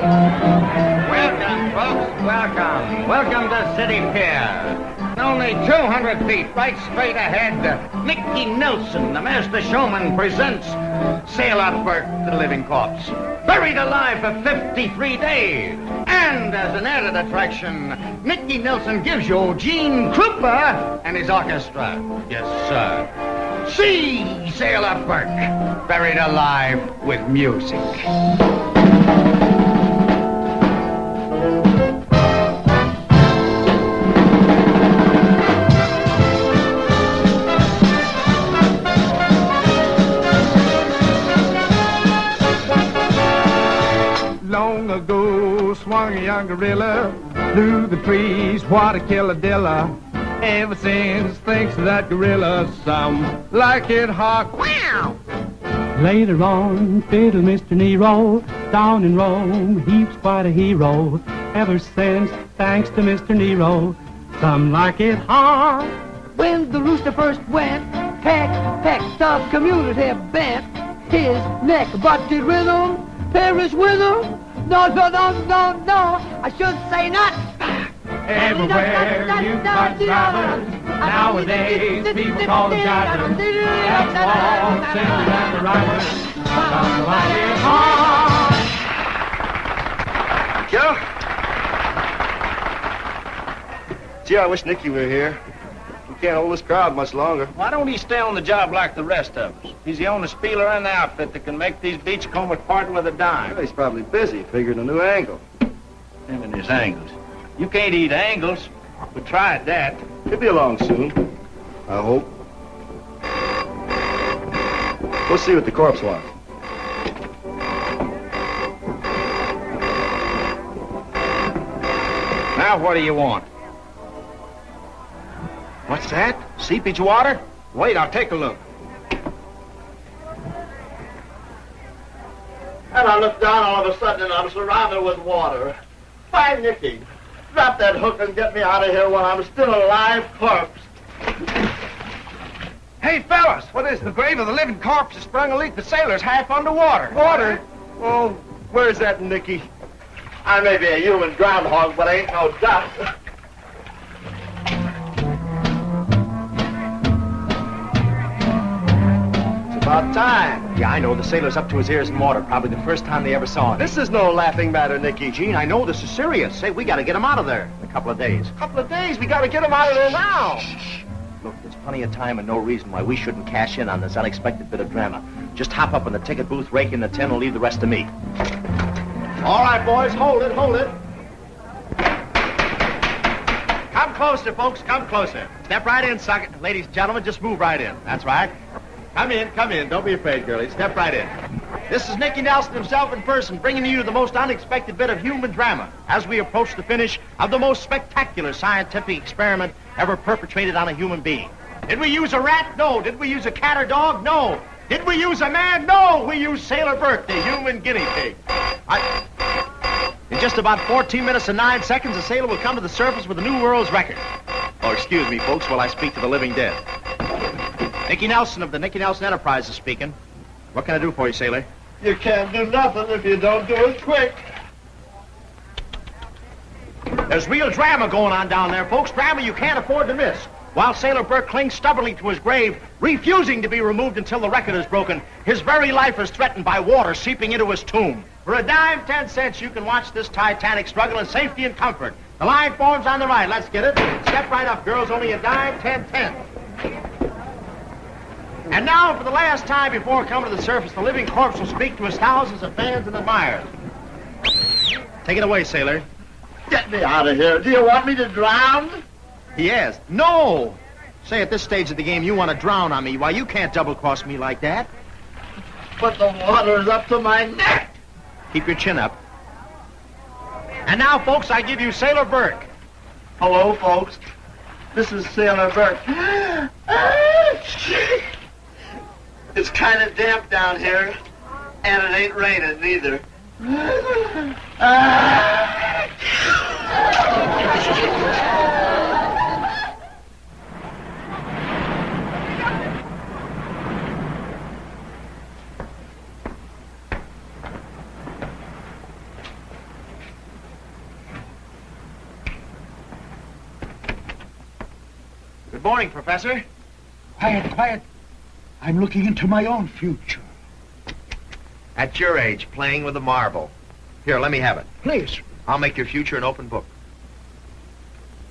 Welcome, folks, welcome. Welcome to City Pier. Only 200 feet, right straight ahead. Mickey Nelson, the master showman, presents Sailor Bert, the living corpse. Buried alive for 53 days. And as an added attraction, Mickey Nelson gives you Gene Krupa and his orchestra. Yes, sir. See Sailor Bert, buried alive with music. Long ago swung a young gorilla through the trees, what a killadilla. Ever since, thinks that gorilla some like it hot. Wow! Later on, fiddle Mr. Nero, down in Rome, he was quite a hero. Ever since, thanks to Mr. Nero, some like it hot. When the rooster first went, peck, peck, the community bent his neck, but did rhythm perish with him? No, no, no, no, no, I should say not. Everywhere you find drivers, nowadays people call them drivers. That's all, singers and the riders, some like it hot. Joe? Gee, I wish Nicky were here. We can't hold this crowd much longer. Why don't he stay on the job like the rest of us? He's the only spieler in the outfit that can make these beachcombers part with a dime. Well, he's probably busy figuring a new angle. Him and his angles. You can't eat angles. We tried that. He'll be along soon, I hope. We'll see what the corpse wants. Now what do you want? What's that? Seepage water? Wait, I'll take a look. And I looked down all of a sudden and I'm surrounded with water. Why, Nicky, drop that hook and get me out of here while I'm still a live corpse. Hey, fellas, what is the grave of the living corpse has sprung a leak? The sailor's half underwater. Water? Oh, where's that, Nicky? I may be a human groundhog, but I ain't no duck. About time. Yeah, I know. The sailor's up to his ears in water. Probably the first time they ever saw him. This is no laughing matter, Nicky. Gene, I know this is serious. Say, we gotta get him out of there in a couple of days. A couple of days, we gotta get him out of there now. Look, there's plenty of time and no reason why we shouldn't cash in on this unexpected bit of drama. Just hop up in the ticket booth, rake in the tin, and leave the rest to me. All right, boys, hold it, hold it. Come closer, folks. Come closer. Step right in, sucker. Ladies and gentlemen, just move right in. That's right. Come in. Don't be afraid, girlie. Step right in. This is Nicky Nelson himself in person, bringing you the most unexpected bit of human drama as we approach the finish of the most spectacular scientific experiment ever perpetrated on a human being. Did we use a rat? No. Did we use a cat or dog? No. Did we use a man? No. We used Sailor Bert, the human guinea pig. In just about 14 minutes and 9 seconds, the sailor will come to the surface with a new world's record. Oh, excuse me, folks, while I speak to the living dead. Nicky Nelson of the Nicky Nelson Enterprise is speaking. What can I do for you, sailor? You can't do nothing if you don't do it quick. There's real drama going on down there, folks. Drama you can't afford to miss. While Sailor Bert clings stubbornly to his grave, refusing to be removed until the record is broken, his very life is threatened by water seeping into his tomb. For a dime, 10 cents, you can watch this Titanic struggle in safety and comfort. The line forms on the right. Let's get it. Step right up, girls. Only a dime, 10 cents. And now, for the last time before coming to the surface, the living corpse will speak to his thousands of fans and admirers. Take it away, sailor. Get me out of here. Do you want me to drown? Yes. No! Say, at this stage of the game, you want to drown on me. Why, you can't double-cross me like that. But the water is up to my neck. Keep your chin up. And now, folks, I give you Sailor Bert. Hello, folks. This is Sailor Bert. It's kind of damp down here, and it ain't raining neither. Good morning, Professor. Quiet, quiet. I'm looking into my own future. At your age, playing with a marble. Here, let me have it. Please. I'll make your future an open book.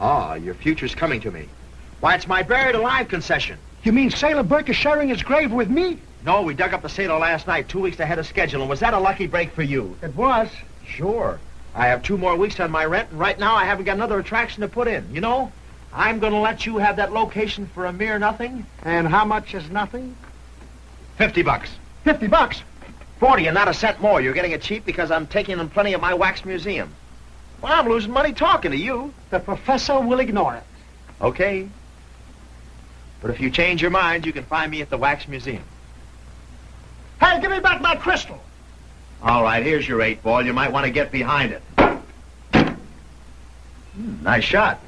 Ah, your future's coming to me. Why, it's my buried alive concession. You mean Sailor Burke is sharing his grave with me? No, we dug up the sailor last night, 2 weeks ahead of schedule, and was that a lucky break for you? It was. Sure. I have 2 more weeks on my rent, and right now I haven't got another attraction to put in. You know, I'm going to let you have that location for a mere nothing. And how much is nothing? $50. $50. 40 and not a cent more. You're getting it cheap because I'm taking in plenty of my wax museum. Well, I'm losing money talking to you. The professor will ignore it. Okay. But if you change your mind, you can find me at the wax museum. Hey, give me back my crystal. All right, here's your 8-ball. You might want to get behind it. Nice shot.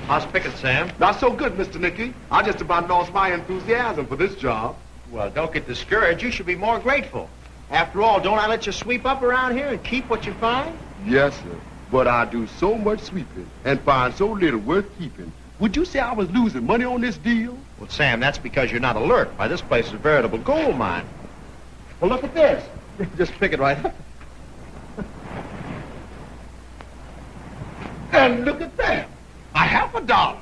How's Pickett, Sam? Not so good, Mr. Nicky. I just about lost my enthusiasm for this job. Well, don't get discouraged. You should be more grateful. After all, don't I let you sweep up around here and keep what you find? Yes, sir. But I do so much sweeping and find so little worth keeping. Would you say I was losing money on this deal? Well, Sam, that's because you're not alert. Why, this place is a veritable gold mine. Well, look at this. Just pick it right up. And look at that. A $50.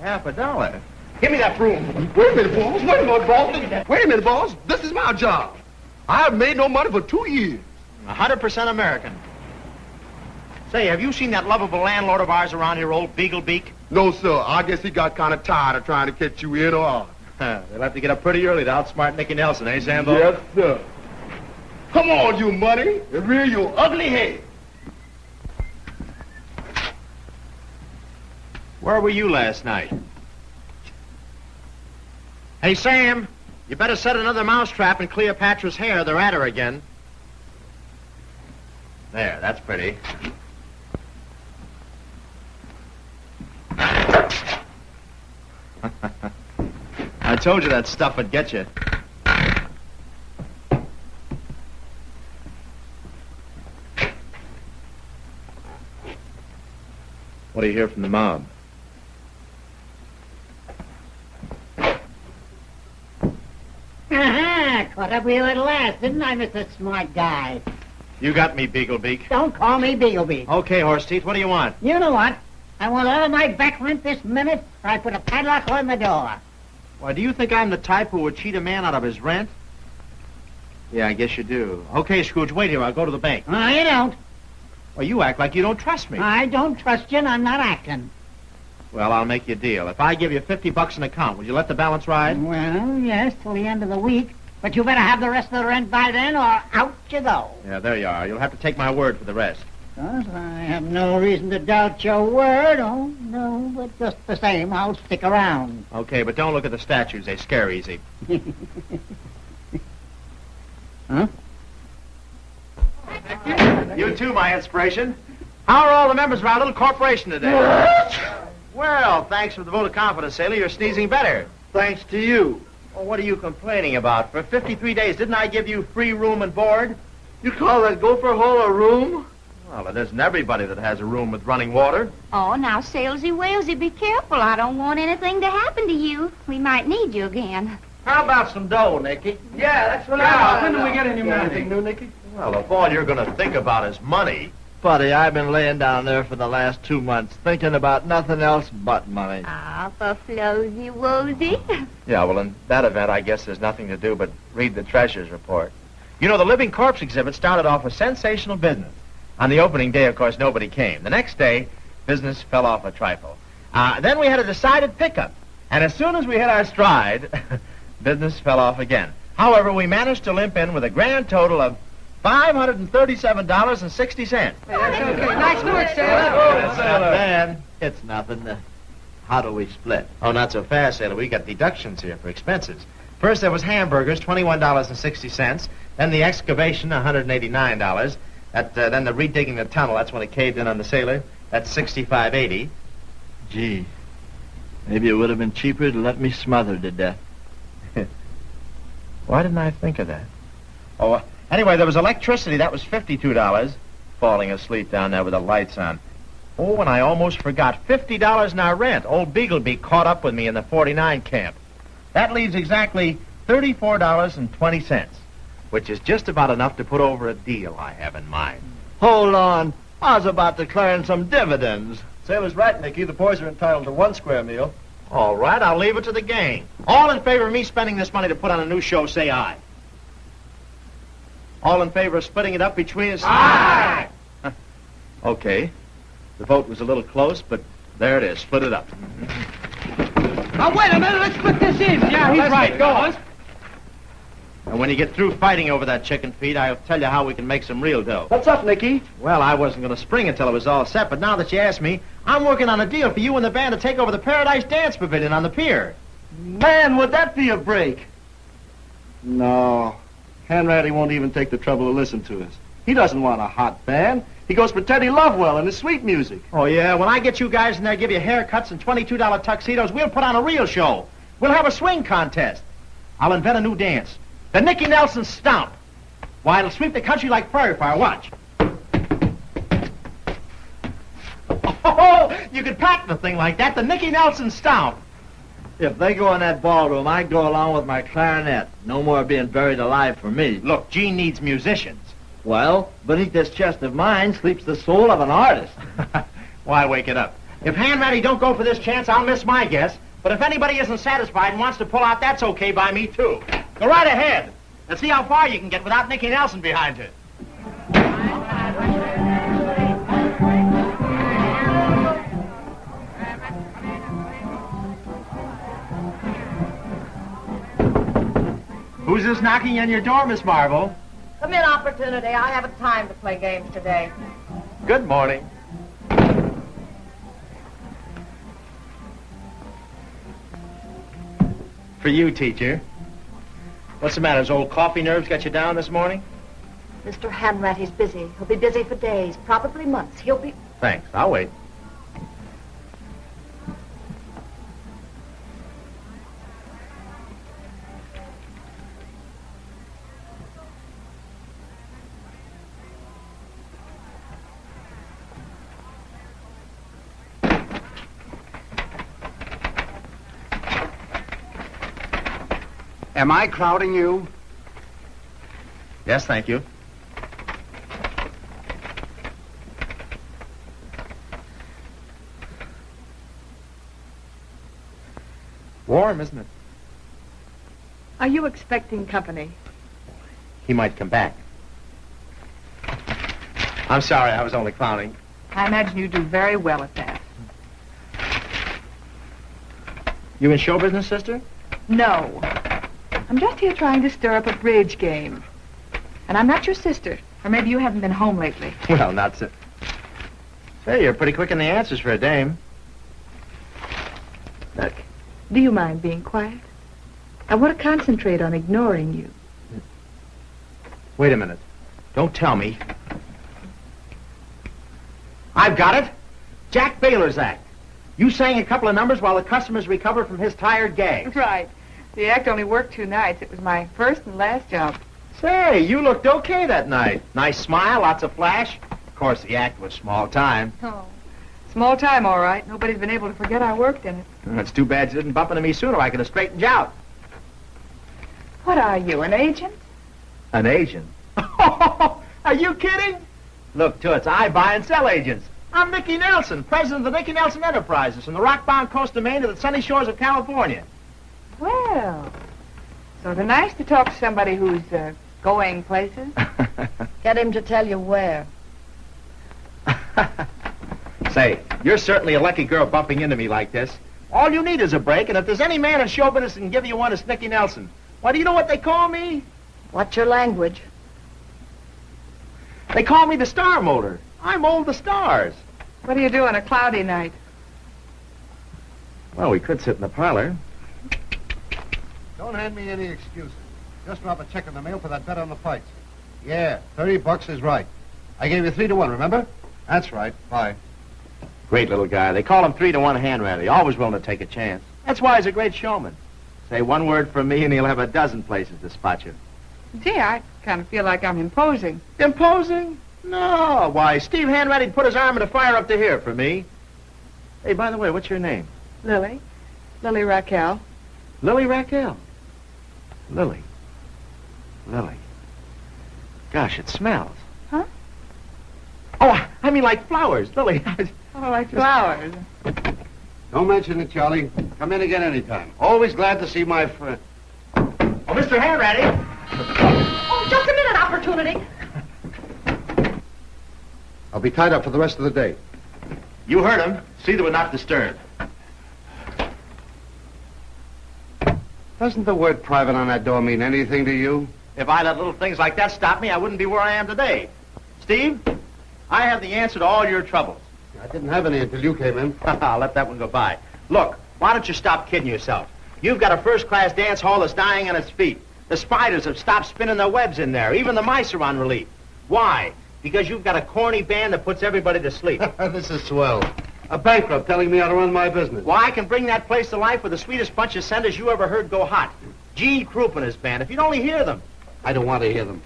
$50? Give me that broom. Wait a minute, boss. Wait a minute, boss. Wait a minute, boss. This is my job. I haven't made no money for 2 years. 100% American. Say, have you seen that lovable landlord of ours around here, old Beaglebeak? No, sir. I guess he got kind of tired of trying to catch you in or out. They'll have to get up pretty early to outsmart Nicky Nelson, eh, Sambo? Yes, sir. Come on, you money, and rear your ugly head. Where were you last night? Hey, Sam, you better set another mousetrap in Cleopatra's hair. They're at her again. There, that's pretty. I told you that stuff would get you. What do you hear from the mob? Aha! Caught up with you at last, didn't I, Mr. Smart Guy? You got me, Beaglebeak. Don't call me Beagleby. Okay, Horse Teeth, what do you want? You know what? I want all my back rent this minute, or I put a padlock on the door. Why, do you think I'm the type who would cheat a man out of his rent? Yeah, I guess you do. Okay, Scrooge, wait here. I'll go to the bank. Oh, you don't. Well, you act like you don't trust me. I don't trust you, and I'm not acting. Well, I'll make you a deal. If I give you $50 an account, will you let the balance ride? Well, yes, till the end of the week. But you better have the rest of the rent by then, or out you go. Yeah, there you are. You'll have to take my word for the rest. Yes, I have no reason to doubt your word. Oh, no, but just the same, I'll stick around. Okay, but don't look at the statues. They scare easy. Huh? You too, my inspiration. How are all the members of our little corporation today? Well, thanks for the vote of confidence, Sailor. You're sneezing better. Thanks to you. Well, what are you complaining about? For 53 days, didn't I give you free room and board? You call that gopher hole a room? Well, it isn't everybody that has a room with running water. Oh, now, Salesy Walesy, be careful. I don't want anything to happen to you. We might need you again. How about some dough, Nicky? Yeah, that's what I want. When do we get any money? Anything new, Nicky? Well, if all you're going to think about is money... Buddy, I've been laying down there for the last 2 months thinking about nothing else but money. Ah, for Flosy Wosy. Yeah, well, in that event, I guess there's nothing to do but read the treasurer's report. You know, the Living Corpse exhibit started off a sensational business. On the opening day, of course, nobody came. The next day, business fell off a trifle. Then we had a decided pickup. And as soon as we hit our stride, business fell off again. However, we managed to limp in with a grand total of $537.60. That's okay. Nice work, Sailor. That's not bad. It's nothing. How do we split? Oh, not so fast, Sailor. We got deductions here for expenses. First, there was hamburgers, $21.60. Then the excavation, $189. Then the redigging the tunnel, that's when it caved in on the sailor. That's $65.80. Gee, maybe it would have been cheaper to let me smother to death. Why didn't I think of that? Oh, Anyway, there was electricity. That was $52. Falling asleep down there with the lights on. Oh, and I almost forgot. $50 in our rent. Old Beagleby caught up with me in the 49 camp. That leaves exactly $34.20, which is just about enough to put over a deal I have in mind. Hold on. I was about declaring some dividends. Sailor's right, Nicky. The boys are entitled to 1 square meal. All right, I'll leave it to the gang. All in favor of me spending this money to put on a new show, say aye. All in favor of splitting it up between us? Aye! Okay. The vote was a little close, but there it is. Split it up. Now, wait a minute. Let's put this in. Yeah, he's right. Go on. And when you get through fighting over that chicken feed, I'll tell you how we can make some real dough. What's up, Nicky? Well, I wasn't going to spring until it was all set, but now that you asked me, I'm working on a deal for you and the band to take over the Paradise Dance Pavilion on the pier. Man, would that be a break? No. Hanratty won't even take the trouble to listen to us. He doesn't want a hot band. He goes for Teddy Lovewell and his sweet music. Oh, yeah? When I get you guys in there, give you haircuts and $22 tuxedos, we'll put on a real show. We'll have a swing contest. I'll invent a new dance. The Nicky Nelson Stomp. Why, it'll sweep the country like prairie fire. Watch. Oh, you could patent a thing like that. The Nicky Nelson Stomp. If they go in that ballroom, I go along with my clarinet. No more being buried alive for me. Look, Gene needs musicians. Well, beneath this chest of mine sleeps the soul of an artist. Why wake it up? If Hanratty don't go for this chance, I'll miss my guess. But if anybody isn't satisfied and wants to pull out, that's okay by me, too. Go right ahead. Let's see how far you can get without Nicky Nelson behind you. Who's this knocking on your door, Miss Marvel? Come in, Opportunity. I haven't time to play games today. Good morning. For you, teacher. What's the matter? His old coffee nerves got you down this morning? Mr. Hanratty's busy. He'll be busy for days, probably months. He'll be... Thanks. I'll wait. Am I crowding you? Yes, thank you. Warm, isn't it? Are you expecting company? He might come back. I'm sorry, I was only clowning. I imagine you do very well at that. You in show business, sister? No. I'm just here trying to stir up a bridge game. And I'm not your sister. Or maybe you haven't been home lately. Well, not so. Say, you're pretty quick in the answers for a dame. Look, do you mind being quiet? I want to concentrate on ignoring you. Wait a minute. Don't tell me. I've got it. Jack Baylor's act. You sang a couple of numbers while the customers recover from his tired gag. Right. The act only worked 2 nights. It was my first and last job. Say, you looked okay that night. Nice smile, lots of flash. Of course, the act was small time. Oh, small time, all right. Nobody's been able to forget I worked in it. It's too bad you didn't bump into me sooner. I could have straightened you out. What are you, an agent? An agent? Are you kidding? Look, Toots, I buy and sell agents. I'm Nicky Nelson, president of the Nicky Nelson Enterprises from the rock-bound coast of Maine to the sunny shores of California. Well, sort of nice to talk to somebody who's going places. Get him to tell you where. Say, you're certainly a lucky girl bumping into me like this. All you need is a break, and if there's any man in show business that can give you one, it's Nicky Nelson. Why, do you know what they call me? What's your language? They call me the Star Motor. I mold the stars. What do you do on a cloudy night? Well, we could sit in the parlor. Don't hand me any excuses. Just drop a check in the mail for that bet on the fights. Yeah, $30 is right. I gave you 3 to 1, remember? That's right. Bye. Great little guy. They call him 3 to 1 Hanratty. Always willing to take a chance. That's why he's a great showman. Say one word from me and he'll have a dozen places to spot you. Gee, I kind of feel like I'm imposing. Imposing? No. Why, Steve Hanratty put his arm in the fire up to here for me. Hey, by the way, what's your name? Lily. Lily Raquel. Lily Raquel. Lily. Lily. Gosh, it smells. Huh? Oh, I mean like flowers, Lily. Oh, like flowers. Don't mention it, Charlie. Come in again anytime. Always glad to see my friend. Oh, Mr. Hanratty. Oh, just a minute, Opportunity. I'll be tied up for the rest of the day. You heard him. See that we're not disturbed. Doesn't the word private on that door mean anything to you? If I let little things like that stop me, I wouldn't be where I am today. Steve, I have the answer to all your troubles. I didn't have any until you came in. I'll let that one go by. Look, why don't you stop kidding yourself? You've got a first-class dance hall that's dying on its feet. The spiders have stopped spinning their webs in there. Even the mice are on relief. Why? Because you've got a corny band that puts everybody to sleep. This is swell. A bankrupt telling me how to run my business. Why, I can bring that place to life with the sweetest bunch of senders you ever heard go hot. G. Krupa and his band. If you'd only hear them. I don't want to hear them.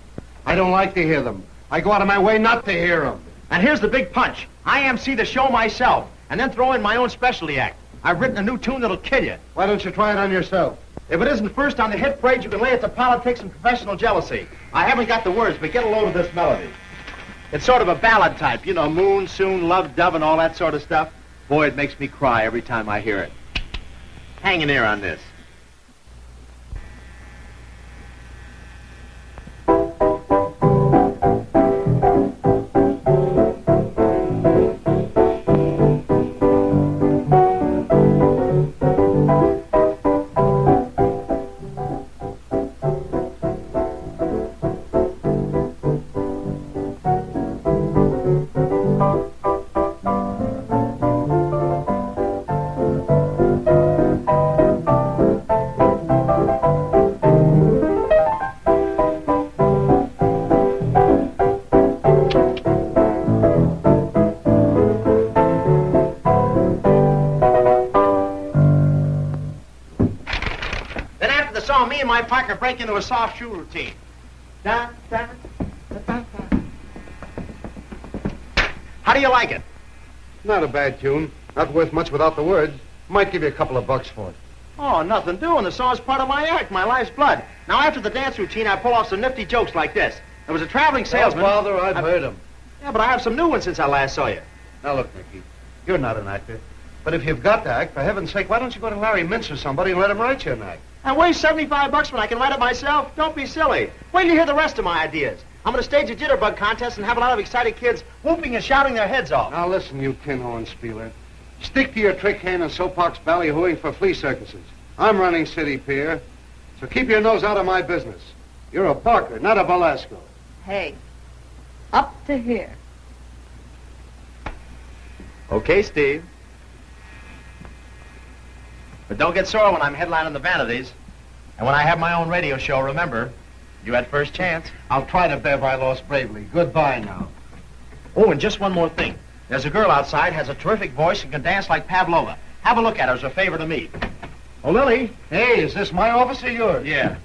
I don't like to hear them. I go out of my way not to hear them. And here's the big punch. I MC the show myself, and then throw in my own specialty act. I've written a new tune that'll kill you. Why don't you try it on yourself? If it isn't first on the hit parade, you can lay it to politics and professional jealousy. I haven't got the words, but get a load of this melody. It's sort of a ballad type, you know, moon, soon, love, dove, and all that sort of stuff. Boy, it makes me cry every time I hear it. Hang in there on this. Me and my partner break into a soft shoe routine. Da, da, da, da, da. How do you like it? Not a bad tune. Not worth much without the words. Might give you a couple of bucks for it. Oh, nothing doing. The song's part of my act, my life's blood. Now, after the dance routine, I pull off some nifty jokes like this. There was a traveling salesman. Oh, bother, I've heard them. Yeah, but I have some new ones since I last saw you. Now, look, Nicky, you're not an actor. But if you've got to act, for heaven's sake, why don't you go to Larry Mintz or somebody and let him write you an act? And waste $75 when I can write it myself? Don't be silly. Wait till you hear the rest of my ideas. I'm going to stage a jitterbug contest and have a lot of excited kids whooping and shouting their heads off. Now, listen, you tin horn spieler. Stick to your trick hand and soapbox ballyhooing for flea circuses. I'm running City Pier, so keep your nose out of my business. You're a Barker, not a Velasco. Hey, up to here. Okay, Steve. But don't get sore when I'm headlining the Vanities. And when I have my own radio show, remember, you had first chance. I'll try to bear my loss bravely. Goodbye now. Oh, and just one more thing. There's a girl outside, has a terrific voice, and can dance like Pavlova. Have a look at her as a favor to me. Oh, Lily. Hey, is this my office or yours? Yeah.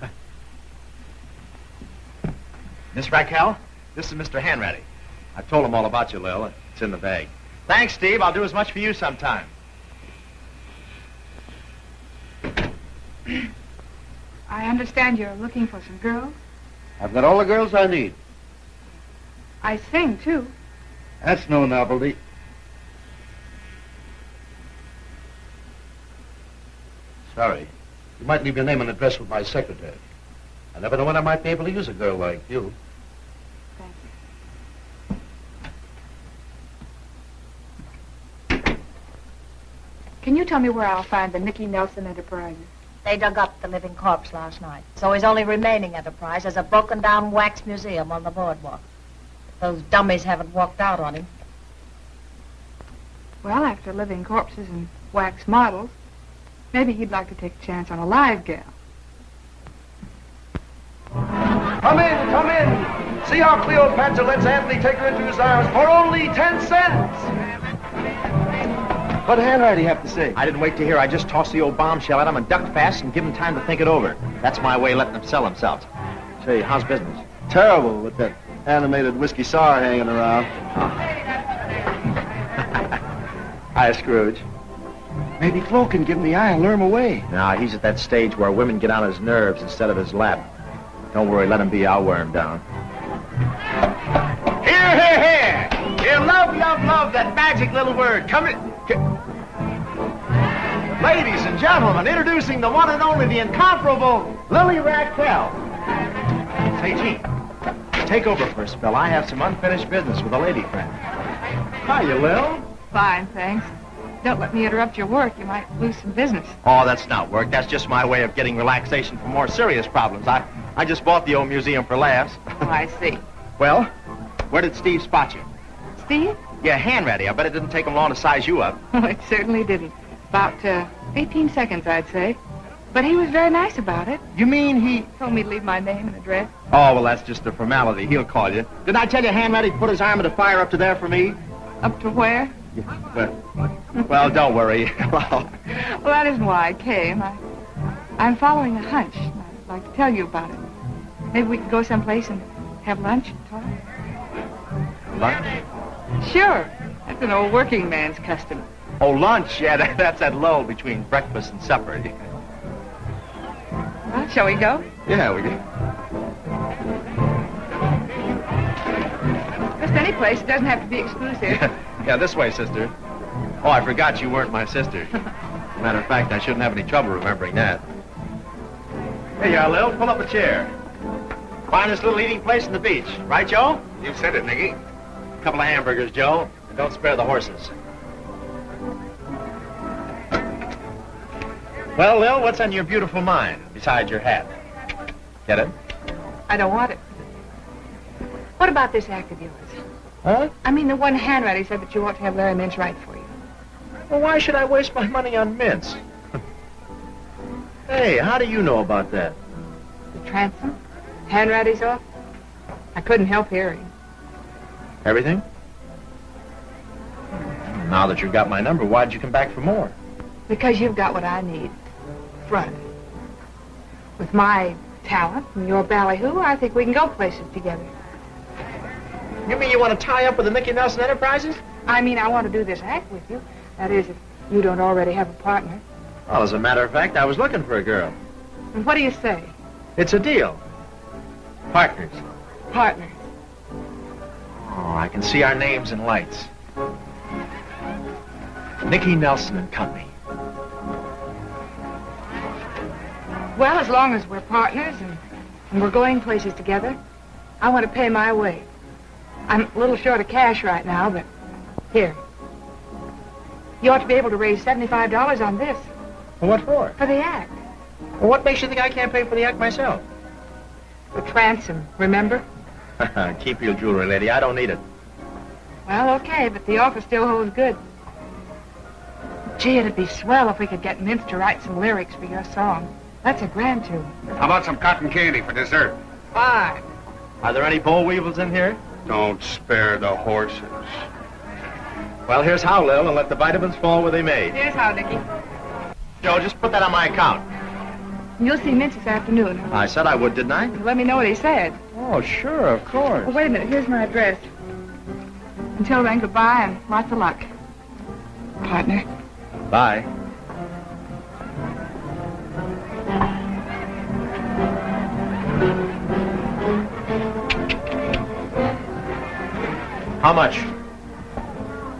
Miss Raquel, this is Mr. Hanratty. I told him all about you, Lil. It's in the bag. Thanks, Steve. I'll do as much for you sometime. I understand you're looking for some girls. I've got all the girls I need. I sing, too. That's no novelty. Sorry. You might leave your name and address with my secretary. I never know when I might be able to use a girl like you. Thank you. Can you tell me where I'll find the Nicky Nelson Enterprises? They dug up the living corpse last night. So his only remaining enterprise is a broken-down wax museum on the boardwalk. Those dummies haven't walked out on him. Well, after living corpses and wax models, maybe he'd like to take a chance on a live gal. Come in, come in. See how Cleopatra lets Anthony take her into his arms for only 10 cents. What did Hanratty have to say? I didn't wait to hear. I just tossed the old bombshell at him and ducked fast and give him time to think it over. That's my way of letting them sell themselves. Say, how's business? Terrible with that animated whiskey sour hanging around. Hi, Scrooge. Maybe Flo can give him the eye and lure him away. Now, he's at that stage where women get on his nerves instead of his lap. Don't worry, let him be. I'll wear him down. Here, here, here! You love, love, love that magic little word. Come in. Ladies and gentlemen, introducing the one and only, the incomparable Lily Raquel. Say, Gene, take over for a spell. I have some unfinished business with a lady friend. Hiya, Lil. Fine, thanks. Don't let me interrupt your work. You might lose some business. Oh, that's not work. That's just my way of getting relaxation from more serious problems. I just bought the old museum for laughs. Oh, I see. Well, where did Steve spot you? Steve? Yeah, hand ready. I bet it didn't take him long to size you up. Oh, it certainly didn't. About 18 seconds, I'd say. But he was very nice about it. You mean he... Told me to leave my name and address. Oh, well, that's just a formality. He'll call you. Didn't I tell you hand ready put his arm in the fire up to there for me? Up to where? Yeah, well, don't worry. Well, that isn't why I came. I'm following a hunch. I'd like to tell you about it. Maybe we could go someplace and have lunch and talk. Lunch? Sure. That's an old working man's custom. Oh, lunch? Yeah, that's that lull between breakfast and supper. Well, shall we go? Yeah, we can. Just any place. It doesn't have to be exclusive. Yeah, this way, sister. Oh, I forgot you weren't my sister. Matter of fact, I shouldn't have any trouble remembering that. Here you are, Lil. Pull up a chair. Finest little eating place in the beach. Right, Joe? You said it, Nicky. A couple of hamburgers, Joe. And don't spare the horses. Well, Lil, what's on your beautiful mind besides your hat? Get it? I don't want it. What about this act of yours? Huh? I mean, the one handwriting said that you ought to have Larry Minch write for you. Well, why should I waste my money on mints? Hey, how do you know about that? The transom? Handwriting's off? I couldn't help hearing. Everything? Now that you've got my number, why'd you come back for more? Because you've got what I need. Front. With my talent and your ballyhoo, I think we can go places together. You mean you want to tie up with the Nicky Nelson Enterprises? I mean, I want to do this act with you. That is, if you don't already have a partner. Well, as a matter of fact, I was looking for a girl. And what do you say? It's a deal. Partners. Partners. Oh, I can see our names in lights. Nicky Nelson and Company. Well, as long as we're partners and we're going places together, I want to pay my way. I'm a little short of cash right now, but here. You ought to be able to raise $75 on this. Well, what for? For the act. Well, what makes you think I can't pay for the act myself? The transom, remember? Keep your jewelry, lady. I don't need it. Well, okay, but the offer still holds good. Gee, it'd be swell if we could get Mintz to write some lyrics for your song. That's a grand tune. How about some cotton candy for dessert? Fine. Are there any boll weevils in here? Don't spare the horses. Well, here's how, Lil, and let the vitamins fall where they may. Here's how, Nicky. Joe, just put that on my account. You'll see Mintz this afternoon. I said I would, didn't I? Let me know what he said. Oh, sure, of course. Well, wait a minute. Here's my address. Until then, goodbye and lots of luck. Partner. Bye. How much?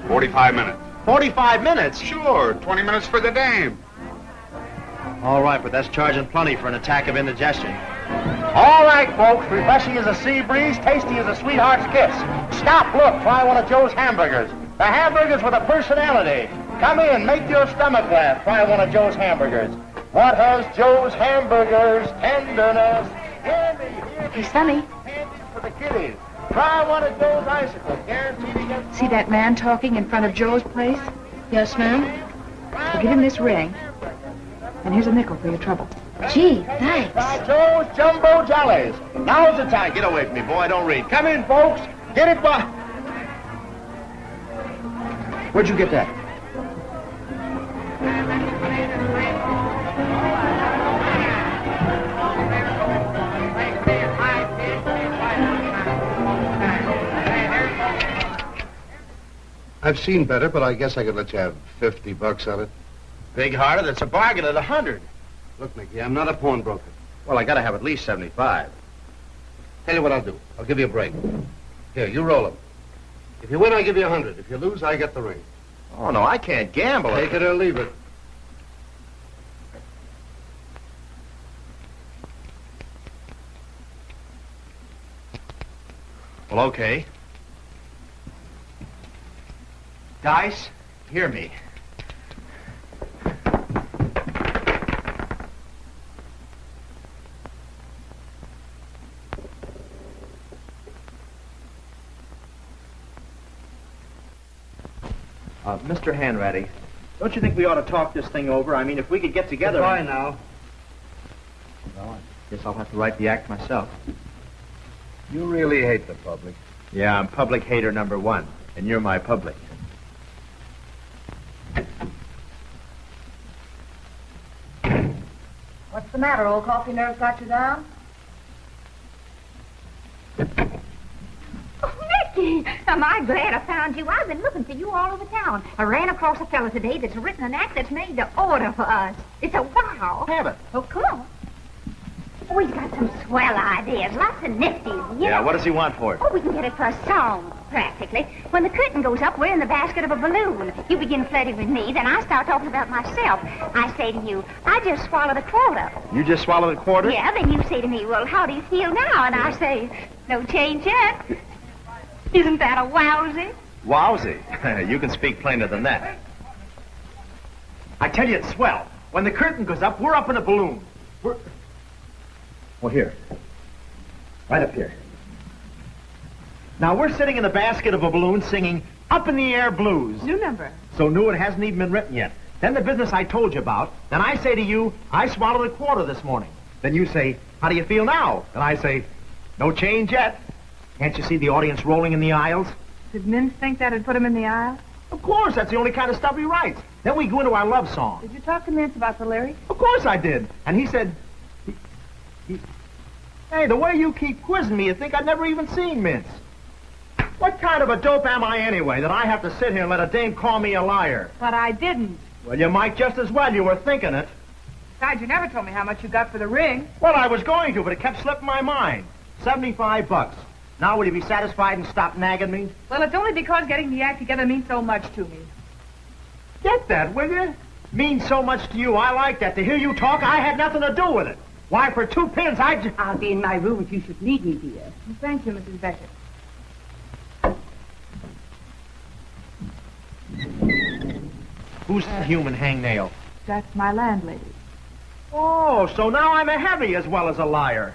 45 minutes. 45 minutes? Sure, 20 minutes for the dame. All right, but that's charging plenty for an attack of indigestion. All right, folks, refreshing as a sea breeze, tasty as a sweetheart's kiss. Stop, look, try one of Joe's hamburgers. The hamburgers with a personality. Come in, make your stomach laugh. Try one of Joe's hamburgers. What has Joe's hamburgers? Tenderness. Hey, Sonny. Candy for the kiddies. Try one of Joe's icicles. Guaranteed to get... See that man talking in front of Joe's place? Yes, ma'am. Well, give him this ring. And here's a nickel for your trouble. Gee, thanks. Try Joe's Jumbo Jellies. Now's the time. Get away from me, boy. Don't read. Come in, folks. Get it, boy. Where'd you get that? I've seen better, but I guess I could let you have $50 on it. Big-hearted, it's a bargain at 100. Look, Mickey, I'm not a pawnbroker. Well, I gotta have at least 75. Tell you what I'll do. I'll give you a break. Here, you roll them. If you win, I give you 100. If you lose, I get the ring. Oh, no, I can't gamble. Take it or leave it. Well, okay. Dice, hear me. Mr. Hanratty, don't you think we ought to talk this thing over? I mean, if we could get together... Goodbye now. Well, I guess I'll have to write the act myself. You really hate the public. Yeah, I'm public hater number 1, and you're my public. What's the matter? Old coffee nerve got you down? Mickey, am I glad I found you. I've been looking for you all over town. I ran across a fella today that's written an act that's made to order for us. It's a wow. Have it. Oh, cool. Oh, he's got some swell ideas, lots of nifties. Yeah, what does he want for it? Oh, we can get it for a song, practically. When the curtain goes up, we're in the basket of a balloon. You begin flirting with me, then I start talking about myself. I say to you, I just swallowed a quarter. You just swallowed a quarter? Yeah, then you say to me, well, how do you feel now? And I say, no change yet. Isn't that a wowsy? Wowsy. You can speak plainer than that. I tell you, it's swell. When the curtain goes up, we're up in a balloon. Well, here. Right up here. Now, we're sitting in the basket of a balloon singing Up in the Air Blues. New number. So new it hasn't even been written yet. Then the business I told you about. Then I say to you, I swallowed a quarter this morning. Then you say, how do you feel now? And I say, no change yet. Can't you see the audience rolling in the aisles? Did Min think that'd put him in the aisle? Of course, that's the only kind of stuff he writes. Then we go into our love song. Did you talk to Mintz about the lyrics? Of course I did. And he said, hey, the way you keep quizzing me, you think I'd never even seen Mintz. What kind of a dope am I anyway, that I have to sit here and let a dame call me a liar? But I didn't. Well, you might just as well. You were thinking it. Besides, you never told me how much you got for the ring. Well, I was going to, but it kept slipping my mind. $75. Now, will you be satisfied and stop nagging me? Well, it's only because getting the act together means so much to me. Get that, will you? Means so much to you. I like that. To hear you talk, I had nothing to do with it. Why, for 2 pins, I'll be in my room if you should need me, dear. Well, thank you, Mrs. Beckett. Who's that human hangnail? That's my landlady. Oh, so now I'm a heavy as well as a liar.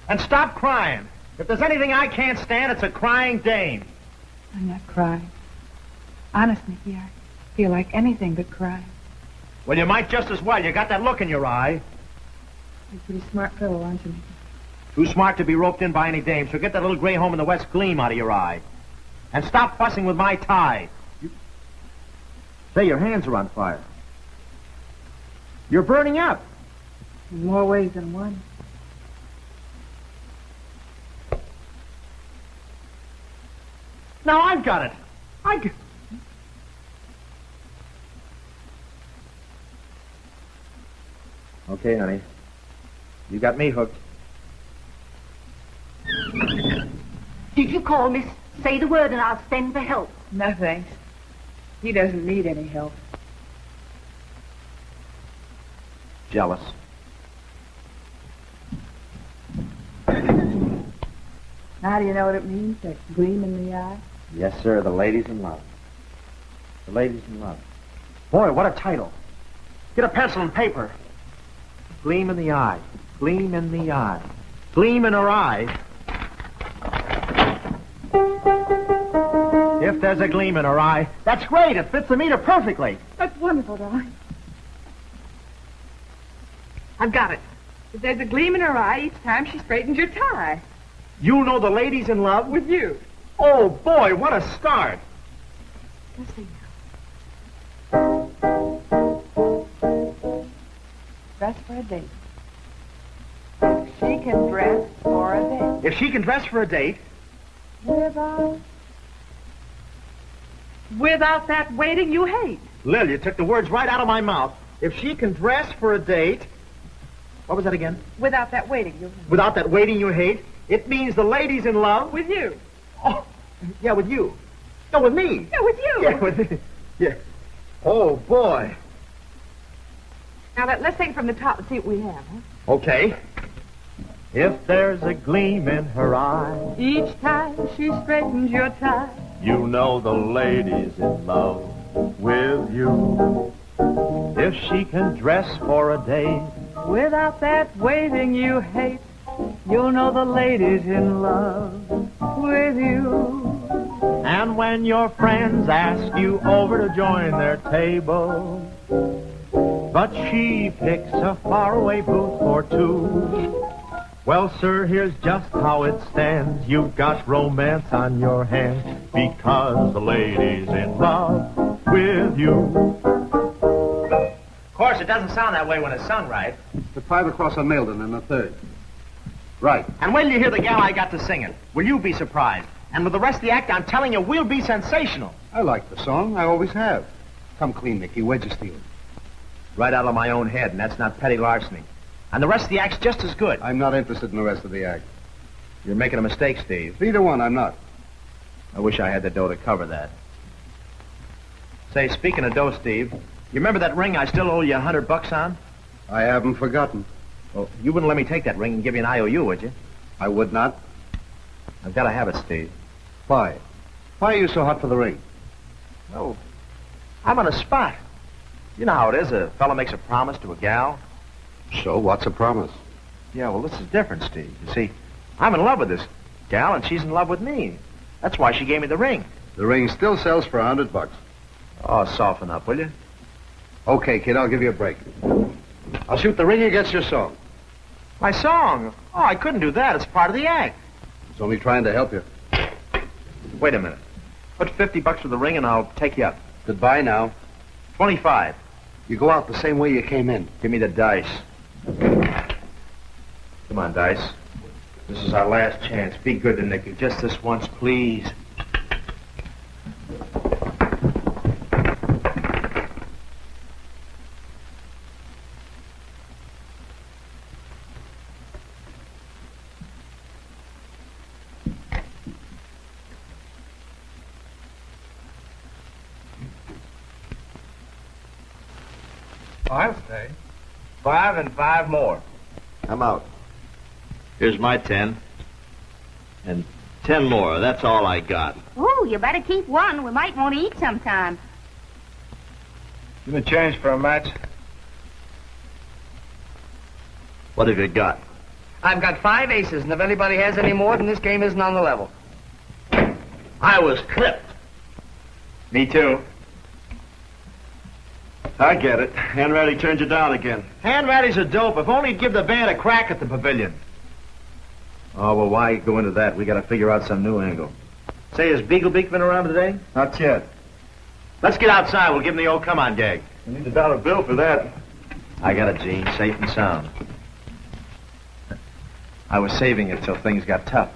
And stop crying. If there's anything I can't stand, it's a crying dame. I'm not crying. Honest, Mickey, I feel like anything but crying. Well, you might just as well. You got that look in your eye. You're a pretty smart fellow, aren't you, Mickey? Too smart to be roped in by any dame, so get that little gray home in the west gleam out of your eye. And stop fussing with my tie. Say, your hands are on fire. You're burning up. In more ways than one. Now I've got it. Okay, honey. You got me hooked. Did you call, miss? Say the word and I'll send for help. No, thanks. He doesn't need any help. Jealous. Now do you know what it means, that gleam in the eye? Yes, sir. The ladies in love. The ladies in love. Boy, what a title. Get a pencil and paper. Gleam in the eye. Gleam in the eye. Gleam in her eye. If there's a gleam in her eye, that's great. It fits the meter perfectly. That's wonderful, darling. I've got it. If there's a gleam in her eye each time she straightens your tie. You know the ladies in love? With you. Oh, boy, what a start. Let's see now. Dress for a date. If she can dress for a date. If she can dress for a date, Without that waiting you hate. Lil, you took the words right out of my mouth. If she can dress for a date... What was that again? Without that waiting you hate. Without that waiting you hate, it means the lady's in love... With you. Oh, yeah, with you. No, with me. Yeah, with you. Yeah, with me. Yeah. Oh, boy. Now, let's take it from the top and see what we have, huh? Okay. If there's a gleam in her eye, Each time she straightens your tie, you know the lady's in love with you. If she can dress for a date, without that waiting you hate, you'll know the lady's in love with you. and when your friends ask you over to join their table, but she picks a faraway booth for two. Well, sir, here's just how it stands. You've got romance on your hands because the lady's in love with you. Of course, it doesn't sound that way when it's sung right. The 5 across on Mailden and the 3rd. Right. And when you hear the gal I got to singing, will you be surprised? And with the rest of the act, I'm telling you, we'll be sensational. I like the song. I always have. Come clean, Nicky. Where'd you steal it? Right out of my own head, and that's not petty larceny. And the rest of the act's just as good. I'm not interested in the rest of the act. You're making a mistake, Steve. 3 to 1, I'm not. I wish I had the dough to cover that. Say, speaking of dough, Steve, you remember that ring I still owe you $100 on? I haven't forgotten. Well, you wouldn't let me take that ring and give you an IOU, would you? I would not. I've got to have it, Steve. Why? Why are you so hot for the ring? Oh, I'm on a spot. You know how it is. A fella makes a promise to a gal. So, what's a promise? Yeah, well, this is different, Steve. You see, I'm in love with this gal, and she's in love with me. That's why she gave me the ring. The ring still sells for $100. Oh, soften up, will you? Okay, kid, I'll give you a break. I'll shoot the ring against your song. My song? Oh, I couldn't do that. It's part of the act. It's only trying to help you. Wait a minute. Put $50 for the ring, and I'll take you up. Goodbye now. 25. You go out the same way you came in. Give me the dice. Come on, dice. This is our last chance. Be good to Nicky. Just this once, please. I'll stay. 5 and 5 more. I'm out. Here's my 10. And 10 more. That's all I got. Ooh, you better keep one. We might want to eat sometime. Give me change for a match. What have you got? I've got 5 aces, and if anybody has any more, then this game isn't on the level. I was clipped. Me too. I get it. Hanratty turned you down again. Hanratty's a dope. If only he'd give the band a crack at the pavilion. Oh, well, why go into that? We got to figure out some new angle. Say, has Beaglebeak been around today? Not yet. Let's get outside. We'll give him the old come-on gag. We need $1 bill for that. I got it, Gene. Safe and sound. I was saving it till things got tough.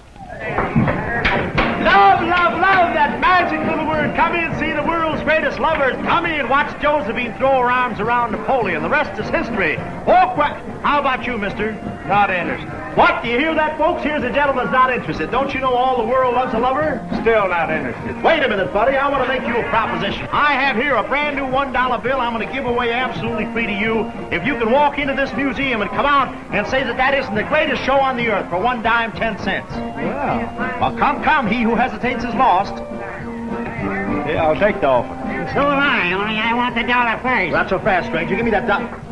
Love, love, love, that magic little word. Come in, see the world's greatest lovers. Come in, watch Josephine throw her arms around Napoleon. The rest is history. How about you, mister? Not interested. What? Do you hear that, folks? Here's a gentleman that's not interested. Don't you know all the world loves a lover? Still not interested. Wait a minute, buddy. I want to make you a proposition. I have here a brand new $1 bill I'm going to give away absolutely free to you if you can walk into this museum and come out and say that that isn't the greatest show on the earth for 1 dime, 10 cents. Yeah. Well, come. He who hesitates is lost. Yeah, I'll take the offer. So am I, only I want the $1 first. Not so fast, stranger. Give me that $1.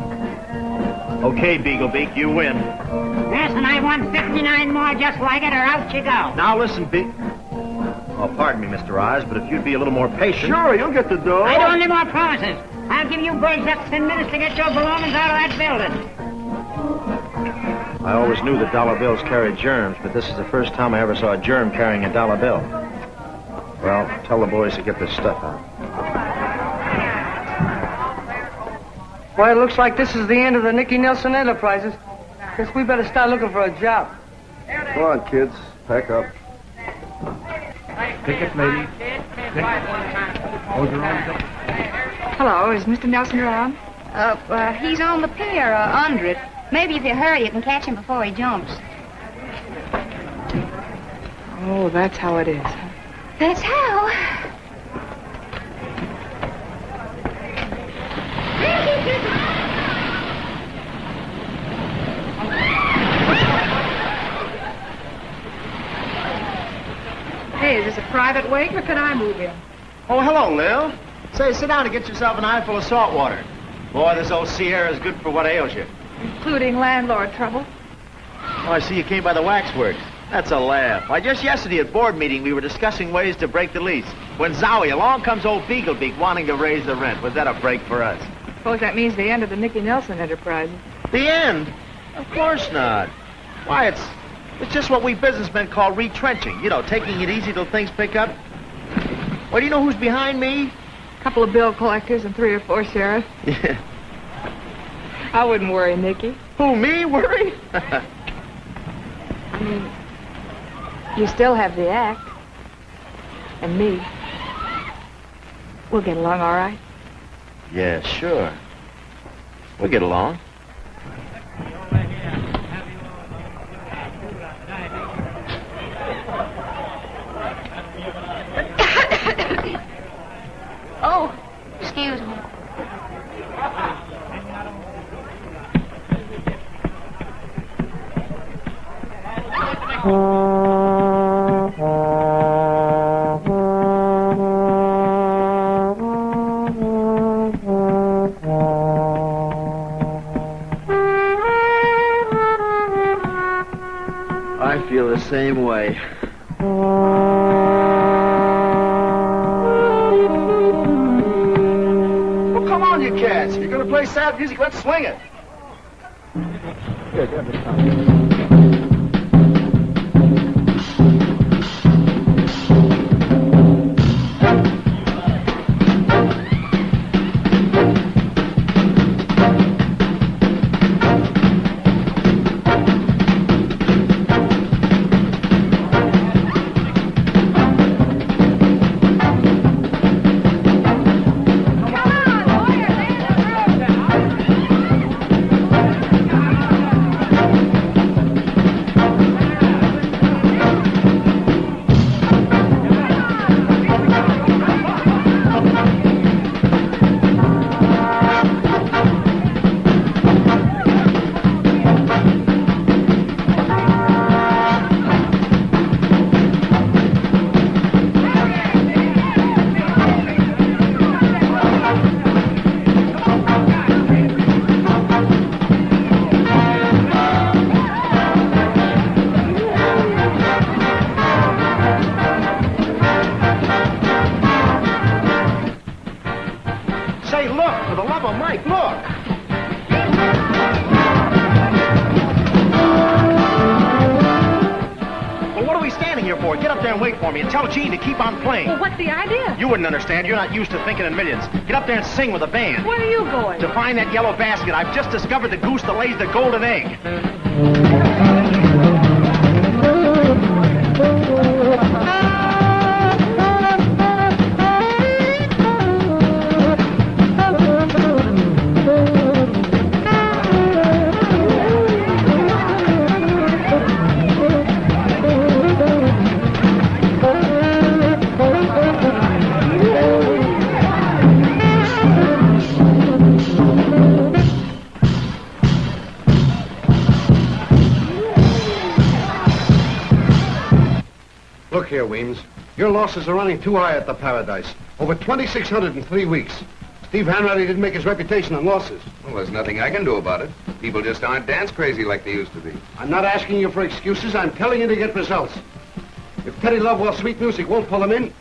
Okay, Beaglebeak, you win. Yes, and I want 59 more just like it, or out you go. Now listen, Oh, pardon me, Mr. Oz, but if you'd be a little more patient... Sure, you'll get the dough. I don't need more promises. I'll give you boys just 10 minutes to get your belongings out of that building. I always knew that dollar bills carried germs, but this is the first time I ever saw a germ carrying a $1 bill. Well, tell the boys to get this stuff out. Well, it looks like this is the end of the Nicky Nelson Enterprises. Guess we better start looking for a job. Come on, kids. Pack up. Ticket, lady. Ticket. Hold your arms up. Hello, is Mr. Nelson around? He's on the pier, under it. Maybe if you hurry, you can catch him before he jumps. Oh, that's how it is. Huh? That's how. Hey, is this a private wake, or can I move in? Oh, hello, Lil. Say, sit down and get yourself an eyeful of salt water. Boy, this old Sierra is good for what ails you. Including landlord trouble? Oh, I see you came by the waxworks. That's a laugh. Why, just yesterday at board meeting, we were discussing ways to break the lease. When Zowie, along comes old Beaglebeak wanting to raise the rent. Was that a break for us? Suppose that means the end of the Nicky Nelson enterprise. The end? Of course not. Why, it's just what we businessmen call retrenching. You know, taking it easy till things pick up. Well, do you know who's behind me? A couple of bill collectors and 3 or 4 sheriffs. Yeah. I wouldn't worry, Nicky. Who, me? Worry? I mean, you still have the act. And me. We'll get along all right. Yeah, sure. We'll get along. Oh, excuse me. I feel the same way. Well, come on, you cats. If you're going to play sad music, let's swing it. Here, grab this time. You wouldn't understand. You're not used to thinking in millions. Get up there and sing with a band. Where are you going? To find that yellow basket. I've just discovered the goose that lays the golden egg. Look here, Weems. Your losses are running too high at the Paradise. Over $2,600 in 3 weeks. Steve Hanratty didn't make his reputation on losses. Well, there's nothing I can do about it. People just aren't dance crazy like they used to be. I'm not asking you for excuses. I'm telling you to get results. If Teddy Lovewell's sweet music won't pull him in...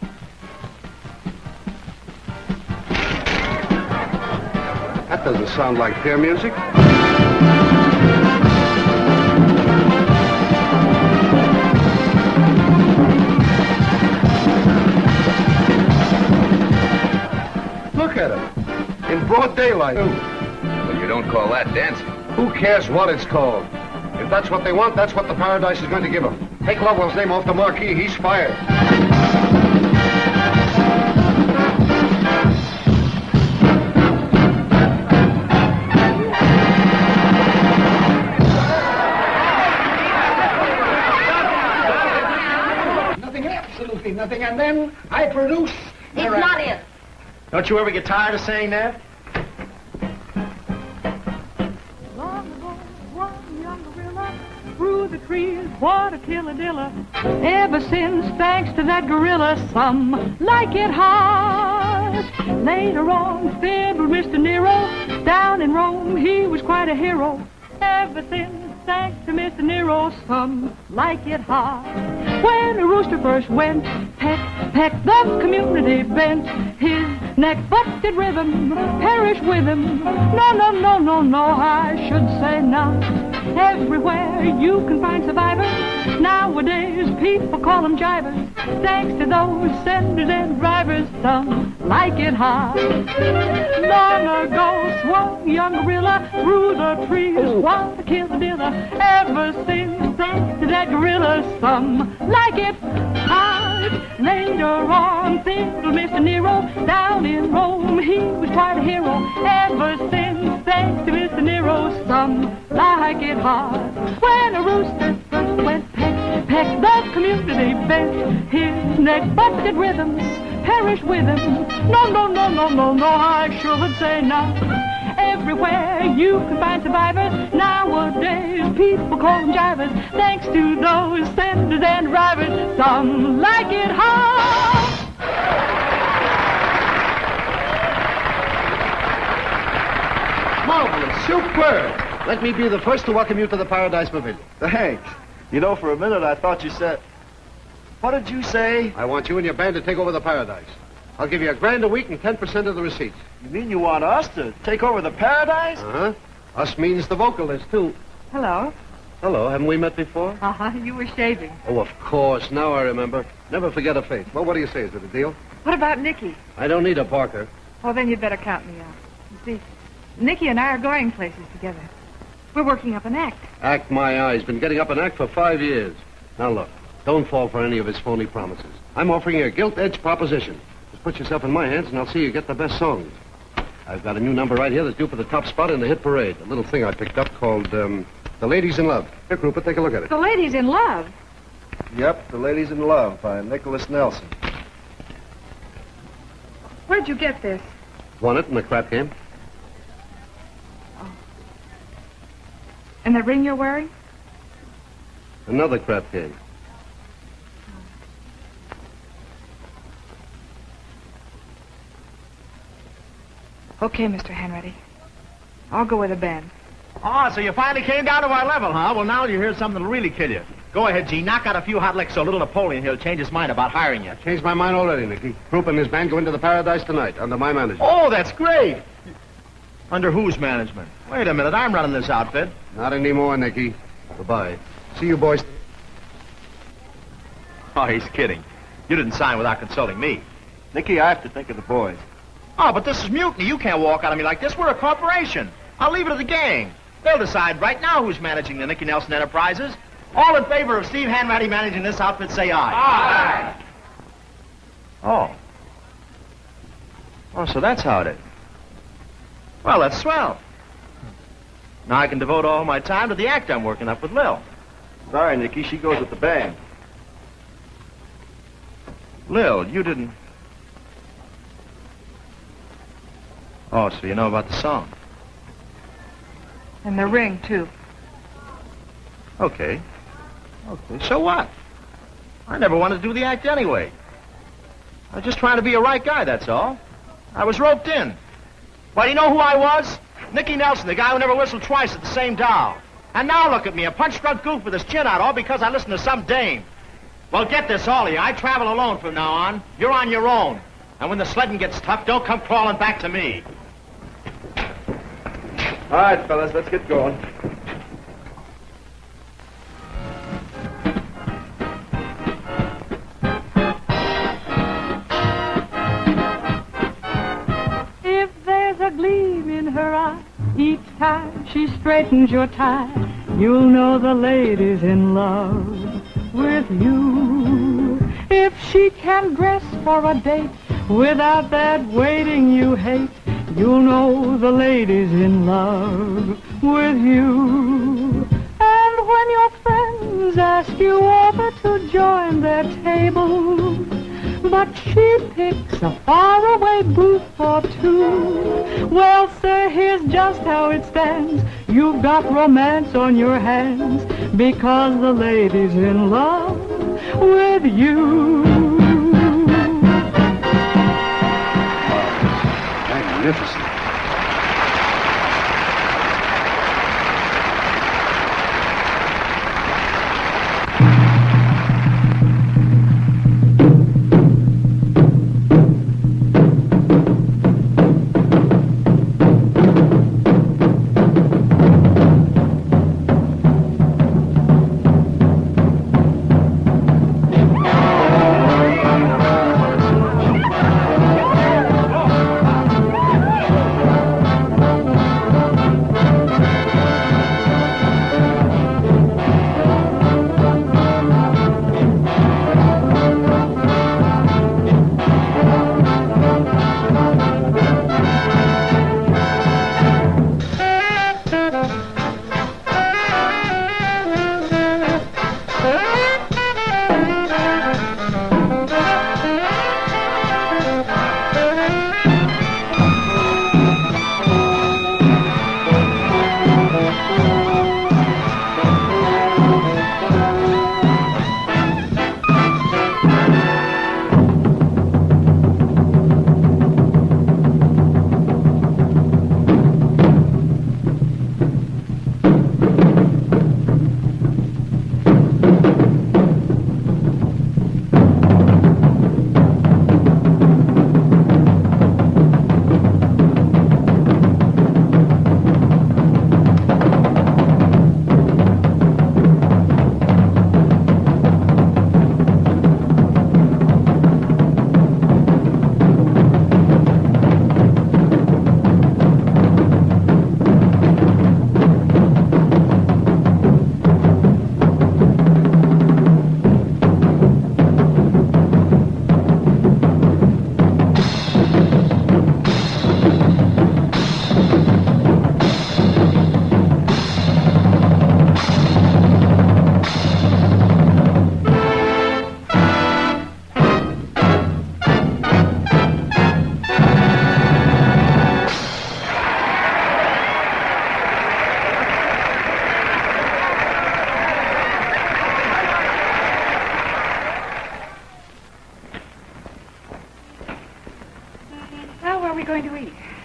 That doesn't sound like fair music. Look at it. In broad daylight. Well, you don't call that dancing. Who cares what it's called? If that's what they want, that's what the Paradise is going to give them. Take Lovewell's name off the marquee. He's fired. everything, and then I produce... It's not it. Don't you ever get tired of saying that? Long ago, one young gorilla through the trees, what a killadilla. Ever since, thanks to that gorilla, some like it hard. Later on, fiddled Mr. Nero. Down in Rome, he was quite a hero. Ever since, thanks to Mr. Nero, some like it hard. When a rooster first went, peck, peck, the community bent. His neck busted rhythm, perish with him. No, no, no, no, no, I should say not. Everywhere you can find survivors. Nowadays, people call them jivers. Thanks to those senders and drivers, some like it hard. Long ago, swung young gorilla through the trees, what a killadilla. Ever since, thanks to that gorilla, some like it hard. Later on, fiddled Mr. Nero. Down in Rome, he was quite a hero. Ever since, thanks to Mr. Nero, some like it hard. When a rooster first went peck, peck, the community bent. His neck busted rhythms, perish with him. No, no, no, no, no, no, I should say not. Everywhere you can find survivors. Nowadays, people call them jivers. Thanks to those senders and drivers, some like it hard. Marvelous, superb. Let me be the first to welcome you to the Paradise Pavilion. Thanks. You know, for a minute I thought you said... What did you say? I want you and your band to take over the Paradise. I'll give you $1,000 a week and 10% of the receipts. You mean you want us to take over the Paradise? Uh-huh. Us means the vocalist, too. Hello. Hello, haven't we met before? Uh-huh, you were shaving. Oh, of course. Now I remember. Never forget a face. Well, what do you say? Is it a deal? What about Nicky? I don't need a Parker. Well, then you'd better count me out. You see, Nicky and I are going places together. We're working up an act. Act my eyes. Been getting up an act for 5 years. Now, look. Don't fall for any of his phony promises. I'm offering you a gilt-edged proposition. Just put yourself in my hands, and I'll see you get the best songs. I've got a new number right here that's due for the top spot in the hit parade. A little thing I picked up called, The Ladies in Love. Here, Krupa, take a look at it. The Ladies in Love? Yep, The Ladies in Love by Nicholas Nelson. Where'd you get this? Won it in the crap game. Oh. And the ring you're wearing? Another crap game. Okay, Mr. Henready. I'll go with the band. Oh, so you finally came down to our level, huh? Well, now you hear something that'll really kill you. Go ahead, Gene. Knock out a few hot licks so little Napoleon he'll change his mind about hiring you. Changed my mind already, Nicky. Krupa and his band go into the Paradise tonight under my management. Oh, that's great. Under whose management? Wait a minute. I'm running this outfit. Not anymore, Nicky. Goodbye. See you, boys. Oh, he's kidding. You didn't sign without consulting me. Nicky, I have to think of the boys. Oh, but this is mutiny. You can't walk out on me like this. We're a corporation. I'll leave it to the gang. They'll decide right now who's managing the Nicky Nelson Enterprises. All in favor of Steve Hanratty managing this outfit, say aye. Aye. Oh. Oh, so that's how it is. Well, that's swell. Now I can devote all my time to the act I'm working up with Lil. Sorry, Nicky, she goes with the band. Lil, you didn't... Oh, so you know about the song. And the ring, too. Okay. Okay, so what? I never wanted to do the act anyway. I was just trying to be a right guy, that's all. I was roped in. Well, you know who I was? Nicky Nelson, the guy who never whistled twice at the same dial. And now look at me, a punch-drunk goof with his chin out, all because I listened to some dame. Well, get this, all of you. I travel alone from now on. You're on your own. And when the sledding gets tough, don't come crawling back to me. All right, fellas, let's get going. If there's a gleam in her eye, each time she straightens your tie, you'll know the lady's in love with you. If she can dress for a date without that waiting you hate, you'll know the lady's in love with you. And when your friends ask you over to join their table, but she picks a faraway booth or two. Well, sir, here's just how it stands. You've got romance on your hands because the lady's in love with you. Magnificent.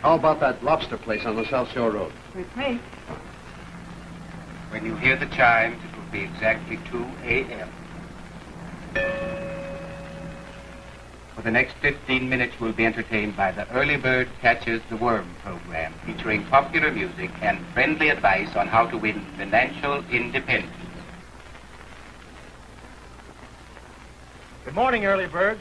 How about that lobster place on the South Shore Road? With me. When you hear the chimes, it will be exactly 2 a.m. For the next 15 minutes, we'll be entertained by the Early Bird Catches the Worm program, featuring popular music and friendly advice on how to win financial independence. Good morning, Early Bird.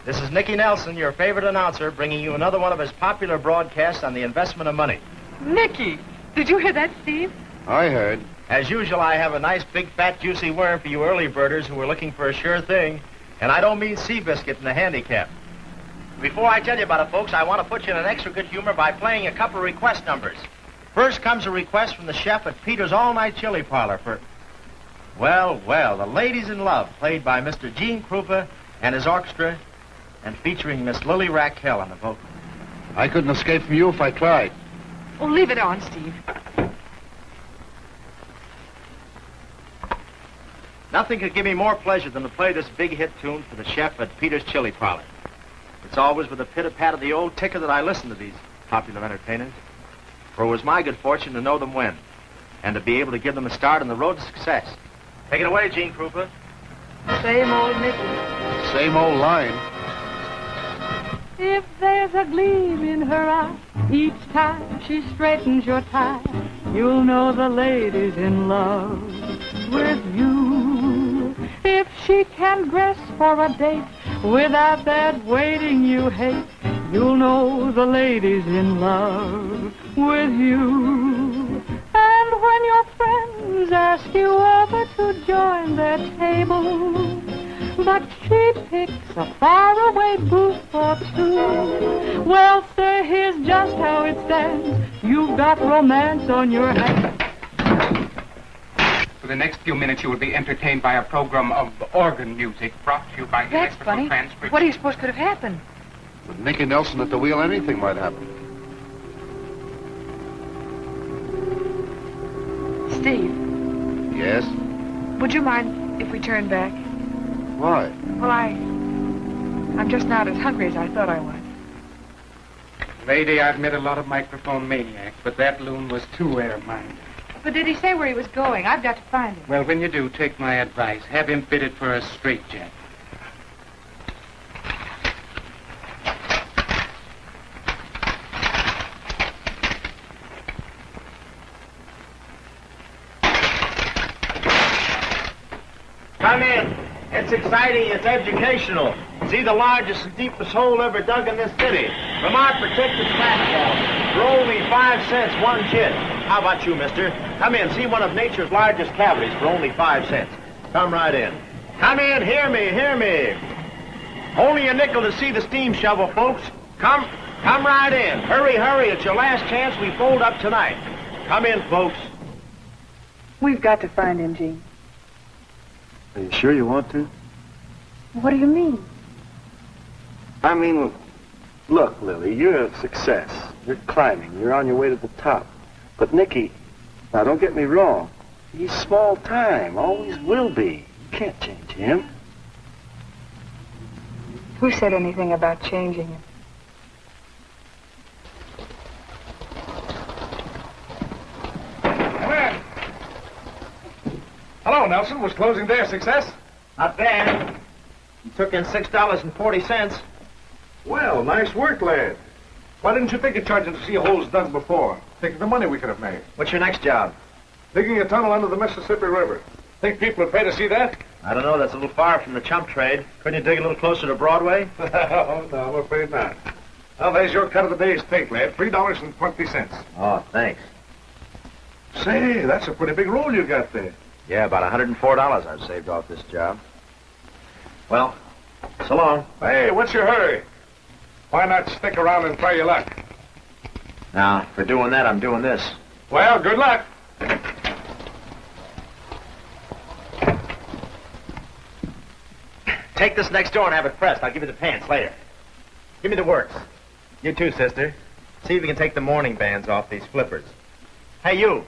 This is Nicky Nelson, your favorite announcer, bringing you another one of his popular broadcasts on the investment of money. Nicky, did you hear that, Steve? I heard. As usual, I have a nice, big, fat, juicy worm for you early birders who are looking for a sure thing. And I don't mean Seabiscuit in the handicap. Before I tell you about it, folks, I want to put you in an extra good humor by playing a couple of request numbers. First comes a request from the chef at Peter's All-Night Chili Parlor for, well, The Ladies in Love, played by Mr. Gene Krupa and his orchestra, and featuring Miss Lily Raquel on the vocal. I couldn't escape from you if I tried. Oh, leave it on, Steve. Nothing could give me more pleasure than to play this big hit tune for the chef at Peter's Chili Parlor. It's always with a pit-a-pat of the old ticker that I listen to these popular entertainers. For it was my good fortune to know them when, and to be able to give them a start on the road to success. Take it away, Gene Krupa. Same old Nicky. Same old line. If there's a gleam in her eye, each time she straightens your tie, you'll know the lady's in love with you. If she can dress for a date without that waiting you hate, you'll know the lady's in love with you. And when your friends ask you over to join their table, but she picks a faraway booth or two, well, sir, here's just how it stands. You've got romance on your hands. For the next few minutes, you will be entertained by a program of organ music brought to you by That's electrical funny. transcription. What do you suppose could have happened? With Nicky Nelson at the wheel, anything might happen. Steve, Yes? would you mind if we turned back? Why? Well, I'm just not as hungry as I thought I was. Lady, I've met a lot of microphone maniacs, but that loon was too air-minded. But did he say where he was going? I've got to find him. Well, when you do, take my advice. Have him fitted for a straitjacket. Come in. It's exciting. It's educational. See the largest and deepest hole ever dug in this city. From our protected platform. For only 5 cents one kid. How about you, mister? Come in. See one of nature's largest cavities for only 5 cents. Come right in. Come in. Hear me. Hear me. Only a nickel to see the steam shovel, folks. Come right in. Hurry, hurry. It's your last chance we fold up tonight. Come in, folks. We've got to find him, Gene. Are you sure you want to? What do you mean? I mean, look, Lily, you're a success. You're climbing. You're on your way to the top. But Nicky, now don't get me wrong. He's small time. Always will be. You can't change him. Who said anything about changing him? Come in. Hello, Nelson. Was closing day a success? Not bad. You took in $6.40. Well, nice work, lad. Why didn't you think of charging to see holes dug before? Think of the money we could have made. What's your next job? Digging a tunnel under the Mississippi River. Think people would pay to see that? I don't know. That's a little far from the chump trade. Couldn't you dig a little closer to Broadway? Oh, no, I'm afraid not. Well, there's your cut of the day's take, lad. $3.20. Oh, thanks. Say, that's a pretty big roll you got there. Yeah, about $104 I've saved off this job. Well, so long. Hey, what's your hurry? Why not stick around and try your luck? Now, for doing that, I'm doing this. Well, good luck. Take this next door and have it pressed. I'll give you the pants later. Give me the works. You too, sister. See if you can take the morning bands off these flippers. Hey, you.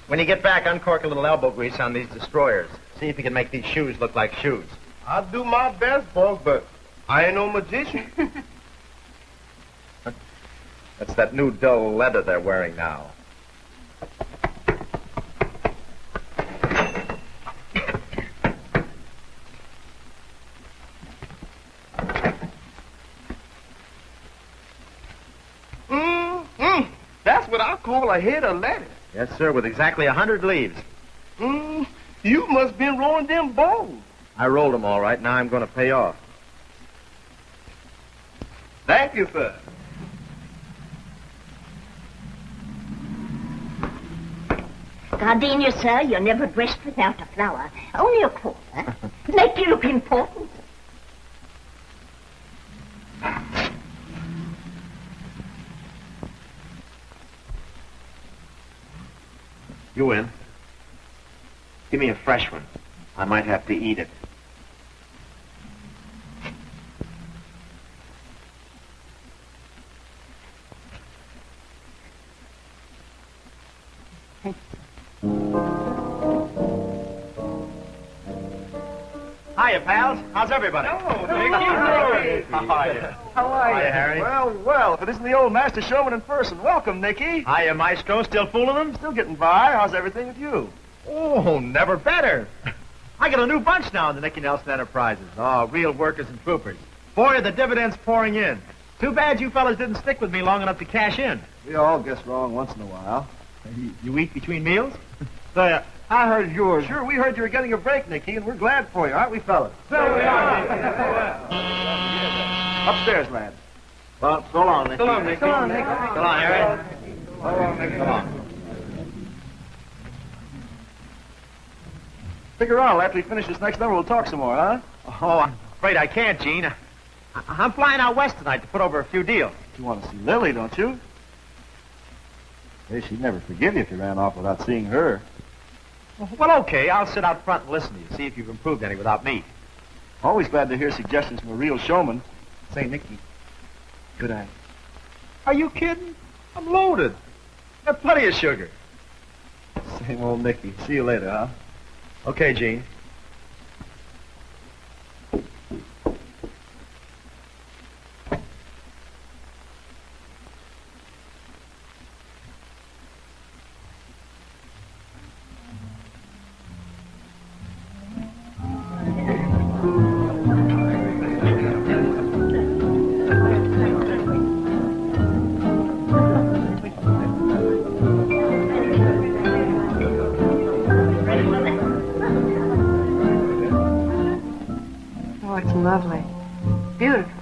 When you get back, uncork a little elbow grease on these destroyers. See if you can make these shoes look like shoes. I'll do my best, boss, but I ain't no magician. That's that new dull leather they're wearing now. That's what I call a head of lettuce. Yes, sir, with exactly 100 leaves. You must been rolling them balls. I rolled them all right. Now I'm going to pay off. Thank you, sir. Gardenia, sir, you're never dressed without a flower. Only a quarter. Make you look important. You win. Give me a fresh one. I might have to eat it. Hiya, pals. How's everybody? Oh, Nicky. How are you? How are Hiya, Harry. Well, if it isn't the old master showman in person. Welcome, Nicky. Hiya, Maestro. Still fooling them? Still getting by. How's everything with you? Oh, never better. I got a new bunch now in the Nicky Nelson Enterprises. Oh, real workers and troopers. Boy, are the dividends pouring in. Too bad you fellas didn't stick with me long enough to cash in. We all guess wrong once in a while. You eat between meals? Say, I heard yours. Sure, we heard you were getting a break, Nicky, and we're glad for you, aren't we, fellas? So we are. Upstairs, lad. Well, so long, Nicky. So long, Nicky. So long, Nicky. So long, Harry. So long, Nicky. So long. Figure out after we finish this next number, we'll talk some more, huh? Oh, I'm afraid I can't, Gene. I'm flying out west tonight to put over a few deals. You want to see Lily, don't you? Hey, she'd never forgive you if you ran off without seeing her. Well, okay, I'll sit out front and listen to you, see if you've improved any without me. Always glad to hear suggestions from a real showman. Say, Nicky, could I? Are you kidding? I'm loaded. Got plenty of sugar. Same old Nicky. See you later, huh? Okay, Gene. Lovely. Beautiful.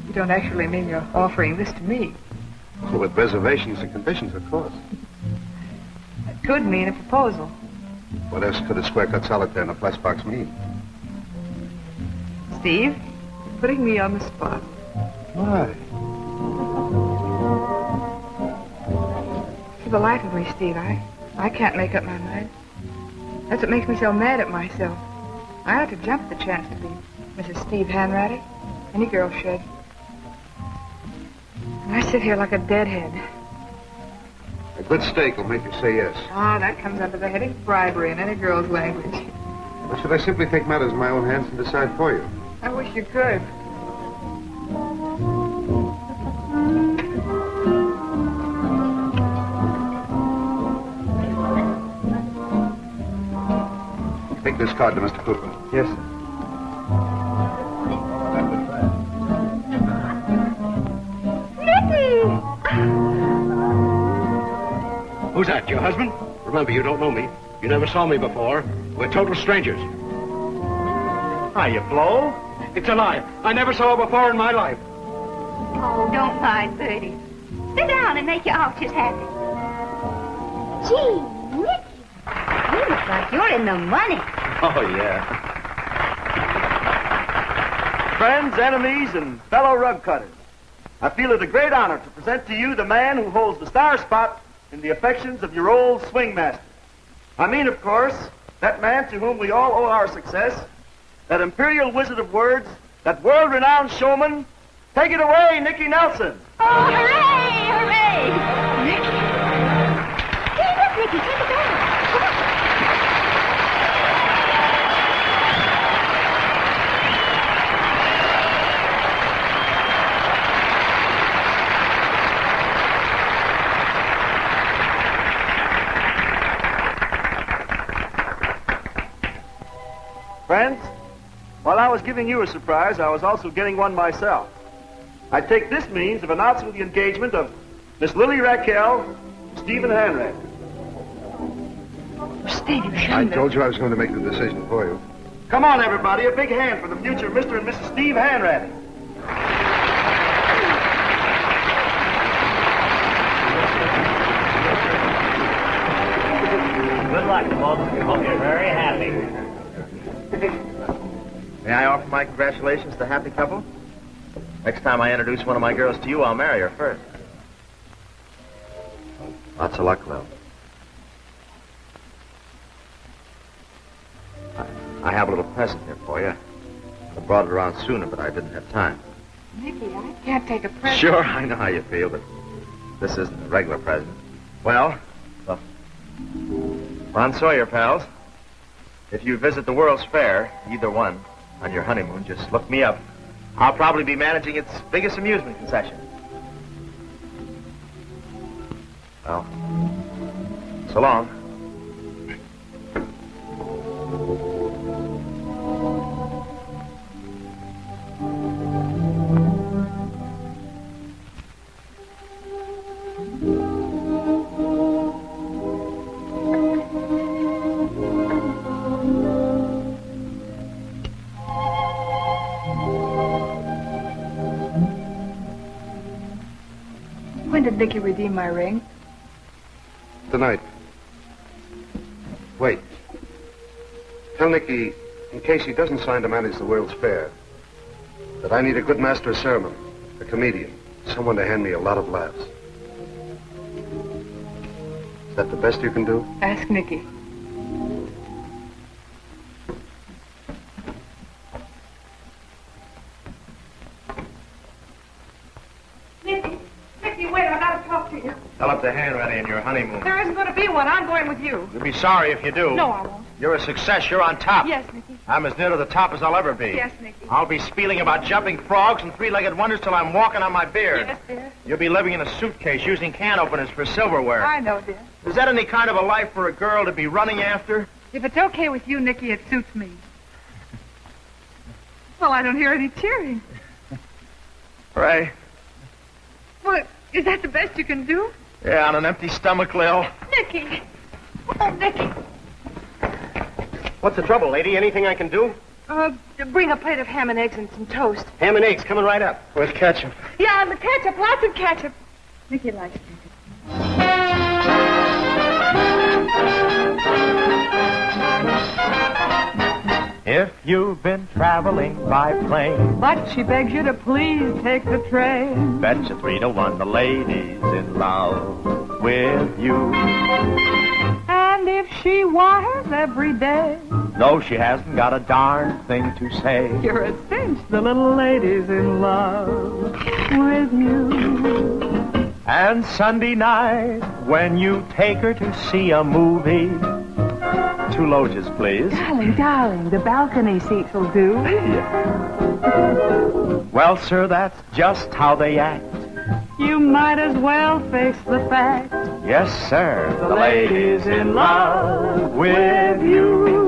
You don't actually mean you're offering this to me. With reservations and conditions, of course. That could mean a proposal. What else could a square-cut solitaire in a flash box mean? Steve, you're putting me on the spot. Why? For the life of me, Steve, I can't make up my mind. That's what makes me so mad at myself. I ought to jump at the chance to be Mrs. Steve Hanratty. Any girl should. And I sit here like a deadhead. A good steak will make you say yes. Ah, that comes under the heading of bribery in any girl's language. Or should I simply take matters in my own hands and decide for you? I wish you could. Take this card to Mr. Krupa. Yes, sir. Who's that, your husband? Remember, you don't know me. You never saw me before. We're total strangers. You blow? It's a lie. I never saw her before in my life. Oh, don't mind Bertie. Sit down and make your officers happy. Gee, Nicky, you look like you're in the money. Oh, yeah. Friends, enemies, and fellow rug cutters, I feel it a great honor to present to you the man who holds the star spot in the affections of your old swing master. I mean, of course, that man to whom we all owe our success, that imperial wizard of words, that world-renowned showman. Take it away, Nicky Nelson. Oh, hooray, hooray! Nicky. Hey, look, Nicky, take it down. Come on. Friends, while I was giving you a surprise, I was also getting one myself. I take this means of announcing the engagement of Miss Lily Raquel, Stephen Hanratty. Stephen I told you I was going to make the decision for you. Come on, everybody, a big hand for the future Mr. and Mrs. Steve Hanratty. Good luck, folks. Hope you're very happy. May I offer my congratulations to the happy couple? Next time I introduce one of my girls to you, I'll marry her first. Lots of luck, Lil. I have a little present here for you. I brought it around sooner, but I didn't have time. Nicky, I can't take a present. Sure, I know how you feel, but this isn't a regular present. Well, look. Ron Sawyer, pals. If you visit the World's Fair, either one, on your honeymoon, just look me up. I'll probably be managing its biggest amusement concession. Well, so long. When did Nicky redeem my ring? Tonight. Wait. Tell Nicky, in case he doesn't sign to manage the World's Fair, that I need a good master of ceremony, a comedian, someone to hand me a lot of laughs. Is that the best you can do? Ask Nicky. Nicky, wait, I gotta talk to you. Developed a hand ready in your honeymoon. There isn't gonna be one. I'm going with you. You'll be sorry if you do. No, I won't. You're a success. You're on top. Yes, Nicky. I'm as near to the top as I'll ever be. Yes, Nicky. I'll be spieling about jumping frogs and three-legged wonders till I'm walking on my beard. Yes, dear. You'll be living in a suitcase using can openers for silverware. I know, dear. Is that any kind of a life for a girl to be running after? If it's okay with you, Nicky, it suits me. Well, I don't hear any cheering. Right. Well, is that the best you can do? Yeah, on an empty stomach, Lil. Nicky! Oh, Nicky! What's the trouble, lady? Anything I can do? Bring a plate of ham and eggs and some toast. Ham and eggs coming right up. With ketchup. Yeah, and the ketchup, lots of ketchup. Nicky likes ketchup. If you've been traveling by plane, But she begs you to please take the train. bet you 3-1 the lady's in love with you. And if she wires every day, Though she hasn't got a darn thing to say, you're a cinch. The little lady's in love with you. and Sunday night, when you take her to see a movie, 2 loges, please. Darling, the balcony seats will do. Well, sir, that's just how they act. You might as well face the fact. Yes, sir, the lady's in love with you.